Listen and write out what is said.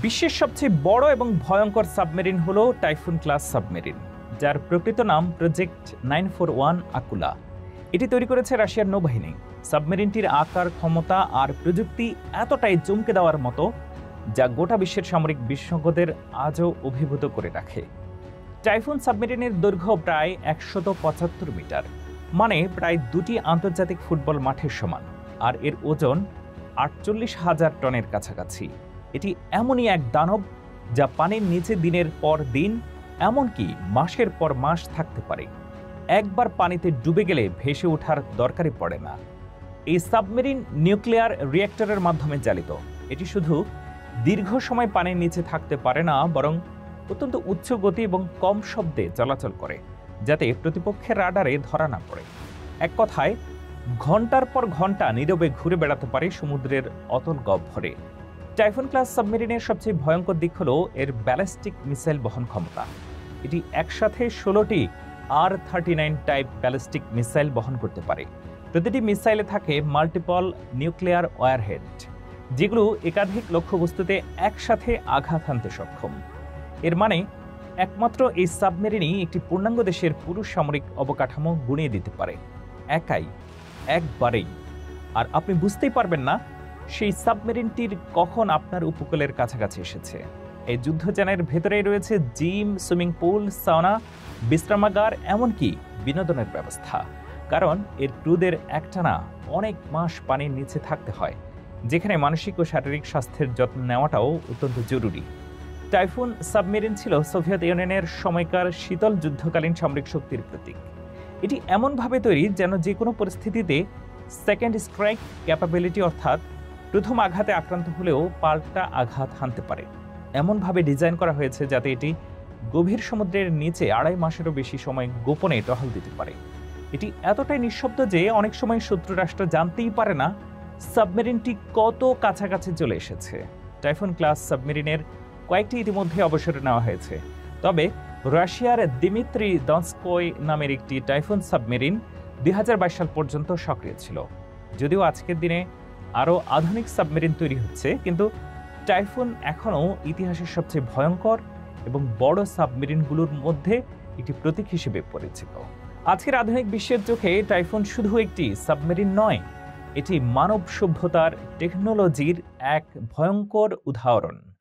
বিশ্বের সবচেয়ে বড় এবং ভয়ঙ্কর সাবমেরিন হলো টাইফুন ক্লাস সাবমেরিন, যার প্রকৃত নাম প্রজেক্ট 941 আকুলা। এটি তৈরি করেছে রাশিয়ার নৌবাহিনী। সাবমেরিনটির আকার, ক্ষমতা আর প্রযুক্তি এতটাই চমকে দেওয়ার মতো, যা গোটা বিশ্বের সামরিক বিশেষজ্ঞদের আজও অভিভূত করে রাখে। টাইফুন সাবমেরিনের দৈর্ঘ্য প্রায় 175 মিটার, মানে প্রায় দুটি আন্তর্জাতিক ফুটবল মাঠের সমান, আর এর ওজন 48,000 টনের কাছাকাছি। এটি এমনই এক দানব যা পানির নিচে দিনের পর দিন, এমনকি মাসের পর মাস থাকতে পারে। একবার পানিতে ডুবে গেলে ভেসে ওঠার দরকারই পড়ে না। এই সাবমেরিন নিউক্লিয়ার রিঅ্যাক্টরের মাধ্যমে চালিত। এটি শুধু দীর্ঘ সময় পানির নিচে থাকতে পারে না, বরং অত্যন্ত উচ্চ গতি এবং কম শব্দে চলাচল করে, যাতে প্রতিপক্ষের রাডারে ধরা না পড়ে। এক কথায়, ঘন্টার পর ঘন্টা নীরবে ঘুরে বেড়াতে পারে সমুদ্রের অতল গহ্বরে। টাইফুন ক্লাস সাবমেরিনের সবচেয়ে ভয়ঙ্কর দিক হল এর ব্যালিস্টিক মিসাইল বহন ক্ষমতা। এটি একসাথে 16টি R39 টাইপ ব্যালিস্টিক মিসাইল বহন করতে পারে। প্রতিটি মিসাইলে থাকে মাল্টিপল নিউক্লিয়ার ওয়ারহেড, যেগুলো একাধিক লক্ষ্যবস্তুতে একসাথে আঘাত হানতে সক্ষম। এর মানে একমাত্র এই সাবমেরিনই একটি পূর্ণাঙ্গ দেশের পুরো সামরিক অবকাঠামো গুঁড়িয়ে দিতে পারে, একাই, একবারেই। আর আপনি বুঝতেই পারবেন না সেই সাবমেরিনটির কখন আপনার উপকূলের কাছাকাছি এসেছে। এই যুদ্ধযানের ভেতরেই রয়েছে জিম, সুইমিং পুল, সাউনা, বিশ্রামাগার, এমনকি বিনোদনের ব্যবস্থা। কারণ এর ক্রুদের একটানা অনেক মাস পানির নিচে থাকতে হয়, যেখানে মানসিক ও শারীরিক স্বাস্থ্যের যত্ন নেওয়াটাও অত্যন্ত জরুরি। টাইফুন সাবমেরিন ছিল সোভিয়েত ইউনিয়নের সময়কার শীতল যুদ্ধকালীন সামরিক শক্তির প্রতীক। এটি এমনভাবে তৈরি যেন যে কোনো পরিস্থিতিতে সেকেন্ড স্ট্রাইক ক্যাপাবিলিটি, অর্থাৎ প্রথম আঘাতে আক্রান্ত হলেও পাল্টা আঘাত হানতে পারে, এমনভাবে ডিজাইন করা হয়েছে যাতে এটি গভীর সমুদ্রের নিচে 2.5 মাসেরও বেশি সময় গোপনে টহল দিতে পারে। এটি এতটাই নিঃশব্দ যে অনেক সময় শত্রু রাষ্ট্র জানতেই পারে না সাবমেরিনটি কত কাছাকাছি চলে এসেছে। টাইফুন ক্লাস সাবমেরিনের কয়েকটি ইতিমধ্যে অবসর নেওয়া হয়েছে, তবে রাশিয়ার দিমিত্রি দনস্কয় নামের একটি টাইফুন সাবমেরিন 2022 সাল পর্যন্ত সক্রিয় ছিল। যদিও আজকের দিনে আরও আধুনিক সাবমেরিন তৈরি হচ্ছে, কিন্তু টাইফুন এখনও ইতিহাসের সবচেয়ে ভয়ঙ্কর এবং বড় সাবমেরিনগুলোর মধ্যে একটি প্রতীক হিসেবে পরিচিত। আজকের আধুনিক বিশ্বের চোখে টাইফুন শুধু একটি সাবমেরিন নয়, এটি মানব সভ্যতার টেকনোলজির এক ভয়ঙ্কর উদাহরণ।